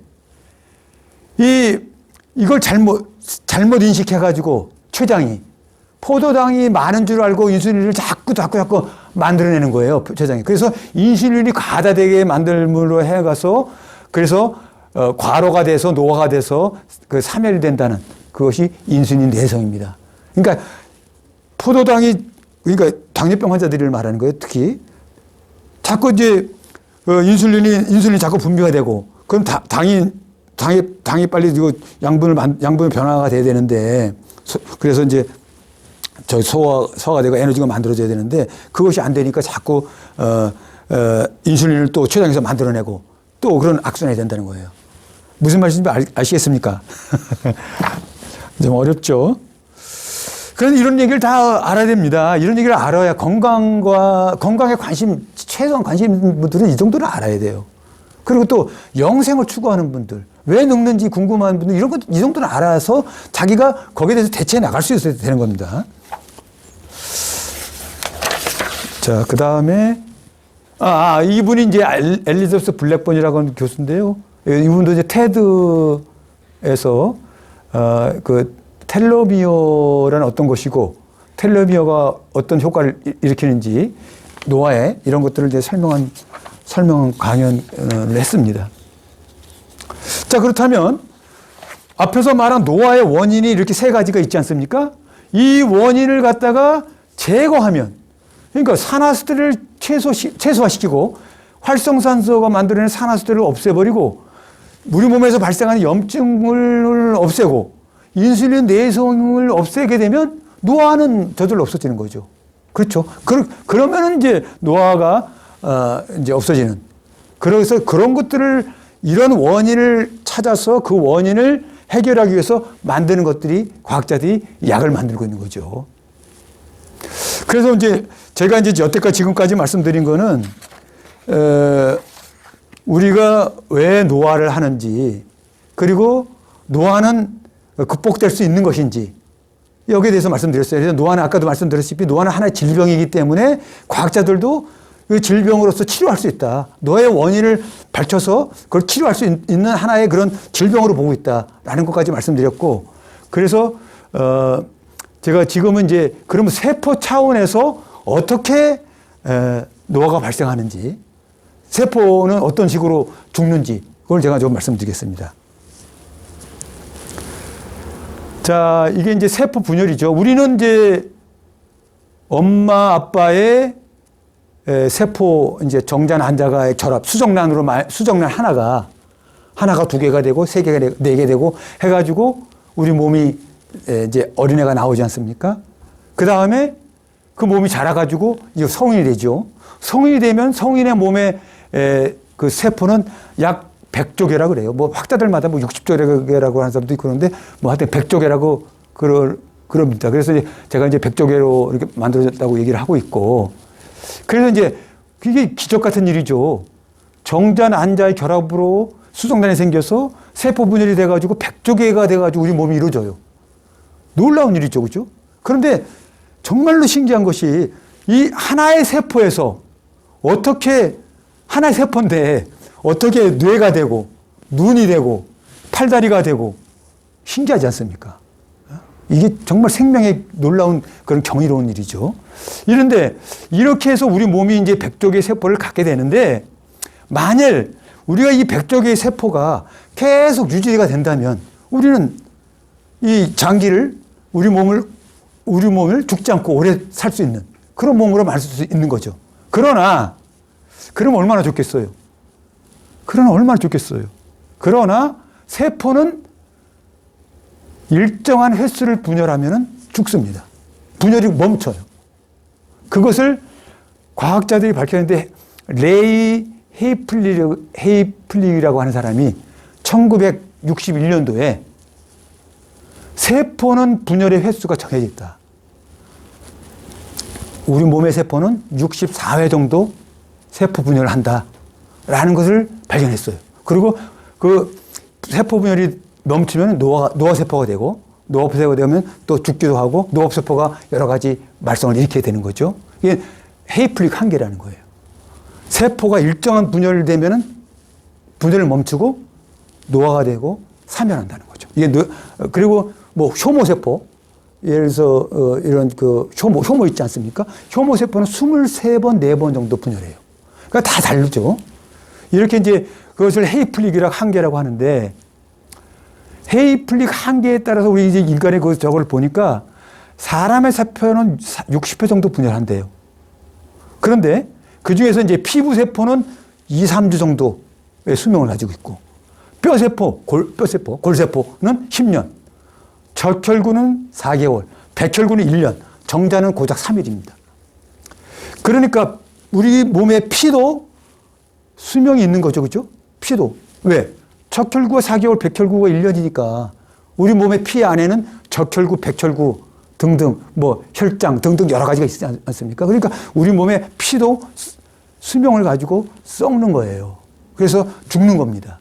이걸 잘못 인식해가지고 췌장이 포도당이 많은 줄 알고 인슐린을 자꾸 만들어내는 거예요, 췌장이. 그래서 인슐린이 과다되게 만들므로 해가서 그래서 과로가 돼서 노화가 돼서 그 사멸이 된다는 그것이 인슐린 내성입니다. 그러니까 그러니까 당뇨병 환자들을 말하는 거예요, 특히. 자꾸 이제 인슐린이 자꾸 분비가 되고 그럼 당이 빨리 양분을 변화가 돼야 되는데 그래서 이제 소화가 되고 에너지가 만들어져야 되는데 그것이 안 되니까 자꾸 인슐린을 또 췌장에서 만들어내고 또 그런 악순환이 된다는 거예요. 무슨 말인지 아시겠습니까? 좀 어렵죠. 그런데 이런 얘기를 다 알아야 됩니다. 이런 얘기를 알아야 건강에 최소한 관심 있는 분들은 이 정도는 알아야 돼요. 그리고 또 영생을 추구하는 분들, 왜 늙는지 궁금한 분들, 이 정도는 알아서 자기가 거기에 대해서 대처해 나갈 수 있어야 되는 겁니다. 자, 그 다음에 이분이 이제 엘리자베스 블랙번이라고 하는 교수인데요. 이분도 이제 테드에서 그 텔로미어라는 어떤 것이고 텔로미어가 어떤 효과를 일으키는지 노화에 이런 것들을 이제 설명한 강연을 했습니다. 자, 그렇다면 앞에서 말한 노화의 원인이 이렇게 세 가지가 있지 않습니까? 이 원인을 갖다가 제거하면, 그러니까 산화수들을 최소화시키고 활성산소가 만들어내는 산화수들을 없애버리고 우리 몸에서 발생하는 염증을 없애고 인슐린 내성을 없애게 되면 노화는 저절로 없어지는 거죠. 그렇죠. 그러면은 이제 노화가 이제 없어지는. 그래서 그런 것들을 이런 원인을 찾아서 그 원인을 해결하기 위해서 만드는 것들이 과학자들이 약을 만들고 있는 거죠. 그래서 이제 제가 이제 여태까지 지금까지 말씀드린 거는 우리가 왜 노화를 하는지 그리고 노화는 극복될 수 있는 것인지 여기에 대해서 말씀드렸어요. 그래서 노화는 아까도 말씀드렸다시피 노화는 하나의 질병이기 때문에 과학자들도 그 질병으로서 치료할 수 있다. 노화의 원인을 밝혀서 그걸 치료할 수 있는 하나의 그런 질병으로 보고 있다라는 것까지 말씀드렸고 그래서 제가 지금은 이제 그러면 세포 차원에서 어떻게 노화가 발생하는지 세포는 어떤 식으로 죽는지 그걸 제가 좀 말씀드리겠습니다. 자, 이게 이제 세포 분열이죠. 우리는 이제 엄마 아빠의 세포 이제 정자나 한자가의 결합, 수정란 하나가 두 개가 되고 세 개가 되고 네 개 되고 해가지고 우리 몸이 이제 어린애가 나오지 않습니까? 그 다음에 그 몸이 자라가지고 이제 성인이 되죠. 성인이 되면 성인의 몸에 그 세포는 약 100조 개라고 그래요. 뭐 학자들마다 뭐 60조 개라고 하는 사람도 있고 그런데 뭐 하여튼 100조 개라고 그럽니다. 그래서 이제 제가 이제 100조 개로 이렇게 만들어졌다고 얘기를 하고 있고 그래서 이제 그게 기적 같은 일이죠. 정자, 난자의 결합으로 수정단이 생겨서 세포 분열이 돼가지고 100조 개가 돼가지고 우리 몸이 이루어져요. 놀라운 일이죠. 그죠? 그런데 정말로 신기한 것이 이 하나의 세포에서 어떻게 하나의 세포인데 어떻게 뇌가 되고 눈이 되고 팔다리가 되고 신기하지 않습니까? 이게 정말 생명의 놀라운 그런 경이로운 일이죠. 이런데 이렇게 해서 우리 몸이 이제 100조 개의 세포를 갖게 되는데 만일 우리가 이 100조 개의 세포가 계속 유지가 된다면 우리는 이 장기를 우리 몸을 죽지 않고 오래 살 수 있는 그런 몸으로 만들 수 있는 거죠. 그러나 그러면 얼마나 좋겠어요? 그러나 세포는 일정한 횟수를 분열하면 죽습니다. 분열이 멈춰요. 그것을 과학자들이 밝혔는데 레이 헤이플릭이라고 하는 사람이 1961년도에 세포는 분열의 횟수가 정해져 있다. 우리 몸의 세포는 64회 정도 세포 분열을 한다라는 것을 발견했어요. 그리고 그 세포 분열이 멈추면 노화세포가 되고 노화세포가 되면 또 죽기도 하고 노화세포가 여러 가지 말썽을 일으키게 되는 거죠. 이게 헤이플릭 한계라는 거예요. 세포가 일정한 분열되면은 분열을 멈추고 노화가 되고 사멸한다는 거죠. 이게 그리고 뭐 효모세포 예를 들어서 이런 그 효모 있지 않습니까? 효모세포는 23번, 4번 정도 분열해요. 그러니까 다 다르죠. 이렇게 이제 그것을 헤이플릭이라고 한계라고 하는데 헤이플릭 한계에 따라서 우리 이제 인간의 저걸 보니까 사람의 세포는 60회 정도 분열한대요. 그런데 그 중에서 이제 피부세포는 2, 3주 정도의 수명을 가지고 있고 뼈세포, 골세포는 10년, 적혈구는 4개월, 백혈구는 1년, 정자는 고작 3일입니다. 그러니까 우리 몸의 피도 수명이 있는 거죠. 그죠? 피도. 왜? 적혈구가 4개월, 백혈구가 1년이니까 우리 몸의 피 안에는 적혈구, 백혈구 등등 뭐 혈장 등등 여러 가지가 있지 않습니까? 그러니까 우리 몸의 피도 수명을 가지고 썩는 거예요. 그래서 죽는 겁니다.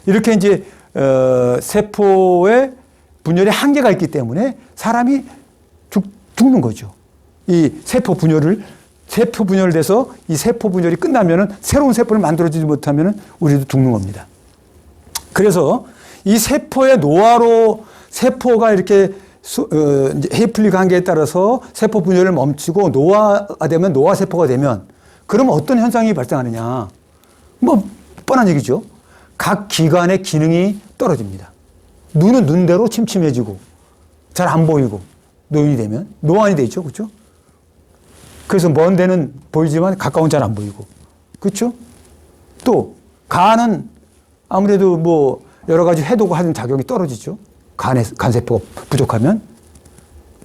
이렇게 이제 세포의 분열에 한계가 있기 때문에 사람이 죽는 거죠. 이 세포 분열을 세포 분열돼서 이 세포 분열이 끝나면은 새로운 세포를 만들어주지 못하면은 우리도 죽는 겁니다. 그래서 이 세포의 노화로 세포가 이렇게 헤이플리 관계에 따라서 세포 분열을 멈추고 노화가 되면 노화 세포가 되면 그러면 어떤 현상이 발생하느냐? 뭐 뻔한 얘기죠. 각 기관의 기능이 떨어집니다. 눈은 눈대로 침침해지고 잘 안 보이고 노인이 되면 노안이 되죠, 그렇죠? 그래서 먼 데는 보이지만 가까운 잘 안 보이고, 그렇죠? 또 간은 아무래도 뭐 여러 가지 해독을 하는 작용이 떨어지죠. 간 세포가 부족하면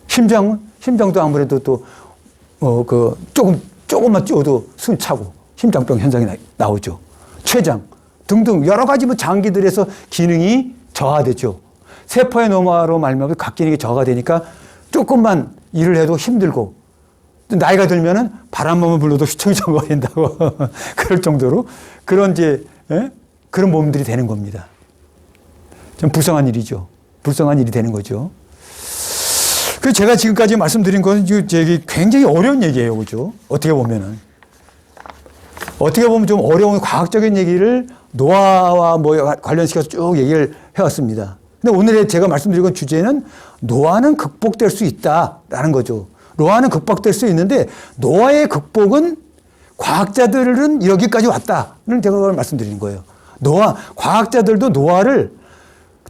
심장도 아무래도 또 조금만 뛰어도 숨 차고 심장병 현상이 나오죠. 췌장 등등 여러 가지 뭐 장기들에서 기능이 저하되죠. 세포의 노화로 말미암아 각 기능이 저하가 되니까 조금만 일을 해도 힘들고 나이가 들면은 바람만 불러도 휘청이 저하가 된다고 그럴 정도로 그런 그런 몸들이 되는 겁니다. 좀 불쌍한 일이죠. 불쌍한 일이 되는 거죠. 그 제가 지금까지 말씀드린 건 굉장히 어려운 얘기예요, 그죠? 어떻게 보면 좀 어려운 과학적인 얘기를 노화와 뭐 관련시켜서 쭉 얘기를 해왔습니다. 근데 오늘 제가 말씀드린 주제는 노화는 극복될 수 있다라는 거죠. 노화는 극복될 수 있는데 노화의 극복은 과학자들은 여기까지 왔다는 제가 말씀드리는 거예요. 과학자들도 노화를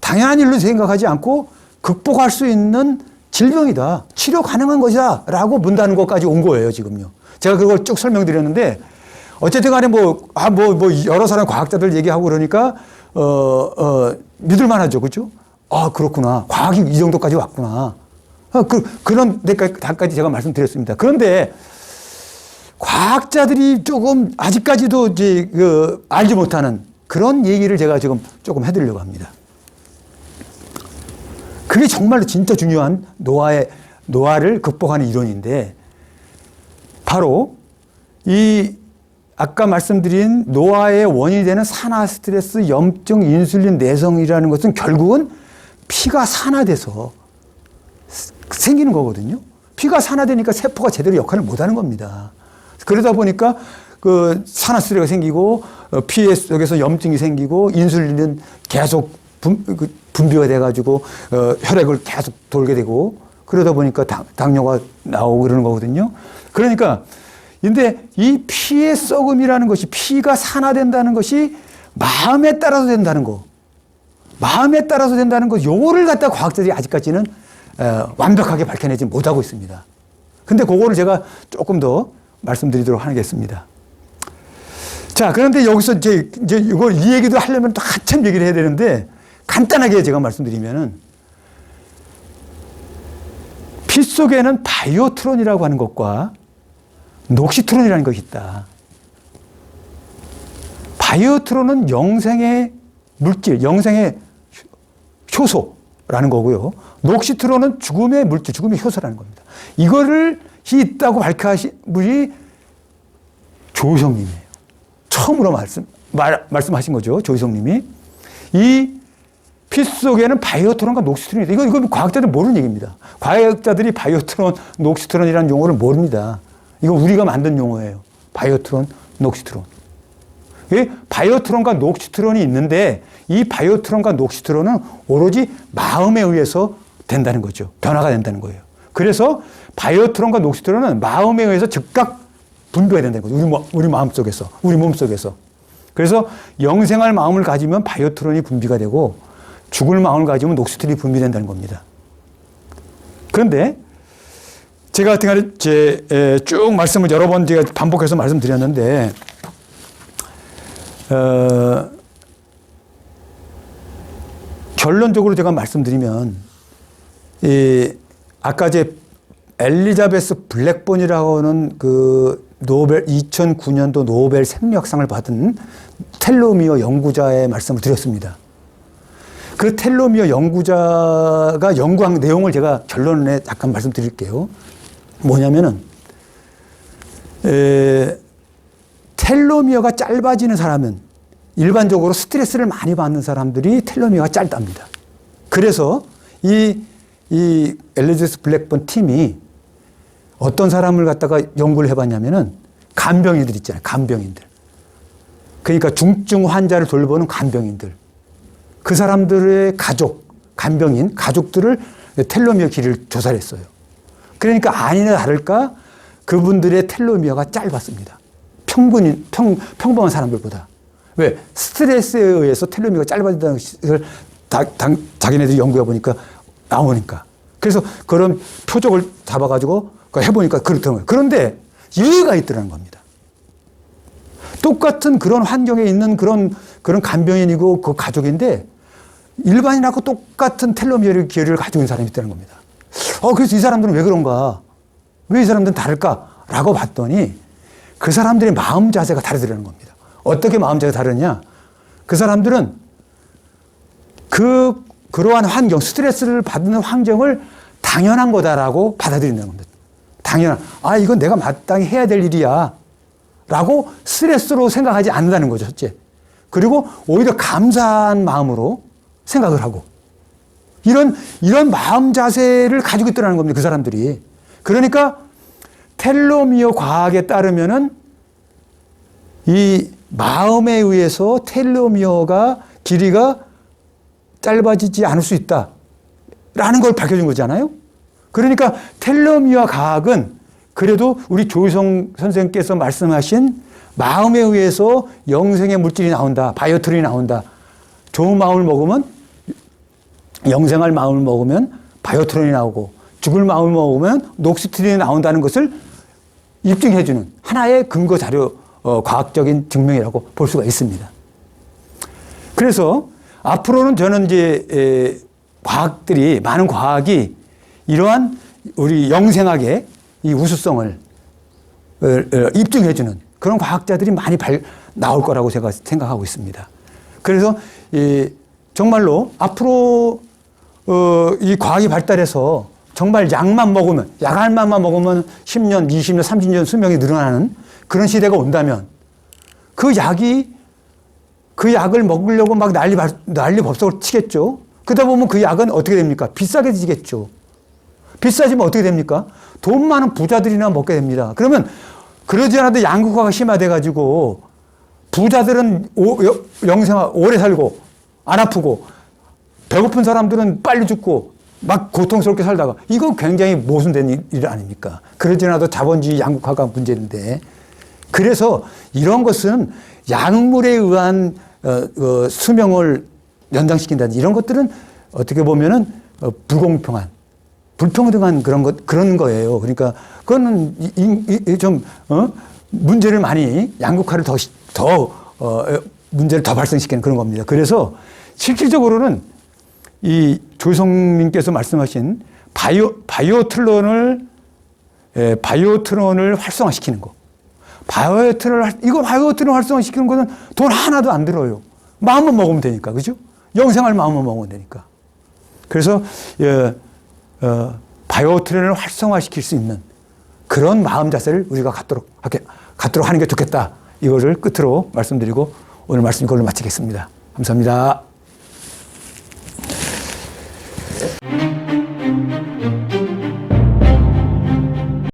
당연한 일로 생각하지 않고 극복할 수 있는 질병이다. 치료 가능한 것이다. 라고 문다는 것까지 온 거예요, 지금요. 제가 그걸 쭉 설명드렸는데, 어쨌든 간에 여러 사람 과학자들 얘기하고 그러니까, 믿을만 하죠. 그죠? 아, 그렇구나. 과학이 이 정도까지 왔구나. 그런 데까지 제가 말씀드렸습니다. 그런데, 과학자들이 조금 아직까지도 알지 못하는 그런 얘기를 제가 지금 조금 해드리려고 합니다. 그게 정말로 진짜 중요한 노화를 극복하는 이론인데, 바로 아까 말씀드린 노화의 원인이 되는 산화 스트레스, 염증, 인슐린 내성이라는 것은 결국은 피가 산화돼서 생기는 거거든요. 피가 산화되니까 세포가 제대로 역할을 못 하는 겁니다. 그러다 보니까 그 산화 스트레스가 생기고 피 속에서 염증이 생기고 인슐린은 계속 분비가 돼가지고 혈액을 계속 돌게 되고 그러다 보니까 당뇨가 나오고 그러는 거거든요. 그러니까 근데 이 피의 썩음이라는 것이 피가 산화된다는 것이 마음에 따라서 된다는 거. 마음에 따라서 된다는 것, 요거를 갖다 과학자들이 아직까지는 완벽하게 밝혀내지 못하고 있습니다. 근데 그거를 제가 조금 더 말씀드리도록 하겠습니다. 자, 그런데 여기서 이제 이 얘기도 하려면 또 한참 얘기를 해야 되는데 간단하게 제가 말씀드리면은 피 속에는 바이오트론이라고 하는 것과 녹시트론이라는 것이 있다. 바이오트론은 영생의 물질, 영생의 효소라는 거고요. 녹시트론은 죽음의 물질, 죽음의 효소라는 겁니다. 이거를 있다고 밝혀하신 분이 조희성님이에요. 처음으로 말씀하신 거죠. 조희성님이. 이 피 속에는 바이오트론과 녹시트론이 있다. 이건 과학자들은 모르는 얘기입니다. 과학자들이 바이오트론, 녹시트론이라는 용어를 모릅니다. 이거 우리가 만든 용어예요. 바이오트론, 녹시트론. 바이오트론과 녹시트론이 있는데 이 바이오트론과 녹시트론은 오로지 마음에 의해서 된다는 거죠. 변화가 된다는 거예요. 그래서 바이오트론과 녹시트론은 마음에 의해서 즉각 분비가 된다는 거죠. 우리 마음 속에서, 우리 몸 속에서. 그래서 영생할 마음을 가지면 바이오트론이 분비가 되고 죽을 마음을 가지면 녹시트론이 분비된다는 겁니다. 그런데 제가 하여튼 쭉 말씀을 여러 번 제가 반복해서 말씀드렸는데, 결론적으로 제가 말씀드리면, 아까 엘리자베스 블랙본이라고 하는 2009년도 노벨 생리학상을 받은 텔로미어 연구자의 말씀을 드렸습니다. 그 텔로미어 연구자가 연구한 내용을 제가 결론에 잠깐 말씀드릴게요. 뭐냐면은, 텔로미어가 짧아지는 사람은 일반적으로 스트레스를 많이 받는 사람들이 텔로미어가 짧답니다. 그래서 이 엘리자베스 블랙본 팀이 어떤 사람을 갖다가 연구를 해봤냐면은 간병인들 있잖아요. 간병인들. 그러니까 중증 환자를 돌보는 간병인들. 그 사람들의 가족, 간병인, 가족들을 텔로미어 길이를 조사를 했어요. 그러니까 아니나 다를까 그분들의 텔로미어가 짧았습니다. 평범한 사람들보다. 왜? 스트레스에 의해서 텔로미어가 짧아진다는 것을 자기네들이 연구해 보니까 나오니까. 그래서 그런 표적을 잡아가지고 해보니까 그렇더라고요. 그런데 일리가 있더라는 겁니다. 똑같은 그런 환경에 있는 그런 간병인이고 그 가족인데 일반인하고 똑같은 텔로미어 기회를 가지고 있는 사람이 있다는 겁니다. 그래서 이 사람들은 왜 그런가? 왜 이 사람들은 다를까? 라고 봤더니 그 사람들의 마음 자세가 다르더라는 겁니다. 어떻게 마음 자세가 다르냐? 그 사람들은 그러한 환경, 스트레스를 받는 환경을 당연한 거다라고 받아들인다는 겁니다. 당연한, 이건 내가 마땅히 해야 될 일이야. 라고 스트레스로 생각하지 않는다는 거죠, 첫째. 그리고 오히려 감사한 마음으로 생각을 하고. 이런 마음 자세를 가지고 있더라는 겁니다, 그 사람들이. 그러니까 텔로미어 과학에 따르면은 이 마음에 의해서 텔로미어가 길이가 짧아지지 않을 수 있다라는 걸 밝혀준 거잖아요. 그러니까 텔로미어 과학은 그래도 우리 조희성 선생님께서 말씀하신 마음에 의해서 영생의 물질이 나온다. 바이오트론이 나온다. 좋은 마음을 먹으면 영생할 마음을 먹으면 바이오트론이 나오고 죽을 마음을 먹으면 녹시트린이 나온다는 것을 입증해주는 하나의 근거 자료 과학적인 증명이라고 볼 수가 있습니다. 그래서 앞으로는 저는 이제 많은 과학이 이러한 우리 영생학의 이 우수성을 입증해주는 그런 과학자들이 많이 나올 거라고 제가 생각하고 있습니다. 그래서 정말로 앞으로 이 과학이 발달해서 정말 약만 먹으면, 약알만 먹으면 10년, 20년, 30년 수명이 늘어나는 그런 시대가 온다면 그 약을 먹으려고 막 난리 법석을 치겠죠. 그러다 보면 그 약은 어떻게 됩니까? 비싸게 지겠죠. 비싸지면 어떻게 됩니까? 돈 많은 부자들이나 먹게 됩니다. 그러면 그러지 않아도 양극화가 심화돼가지고 부자들은 오래 살고 안 아프고 배고픈 사람들은 빨리 죽고 막 고통스럽게 살다가 이건 굉장히 모순된 일 아닙니까? 그러지 않아도 자본주의 양극화가 문제인데 그래서 이런 것은 약물에 의한 수명을 연장시킨다든지 이런 것들은 어떻게 보면은 불공평한 불평등한 그런 거예요. 그러니까 그거는 문제를 많이 양극화를 문제를 더 발생시키는 그런 겁니다. 그래서 실질적으로는 이 조성님께서 말씀하신 바이오트론을 활성화시키는 거. 바이오트론 활성화시키는 거는 돈 하나도 안 들어요. 마음만 먹으면 되니까, 그죠? 영생할 마음만 먹으면 되니까. 그래서 바이오트론을 활성화시킬 수 있는 그런 마음 자세를 우리가 갖도록 하는 게 좋겠다. 이거를 끝으로 말씀드리고 오늘 말씀 이걸로 마치겠습니다. 감사합니다.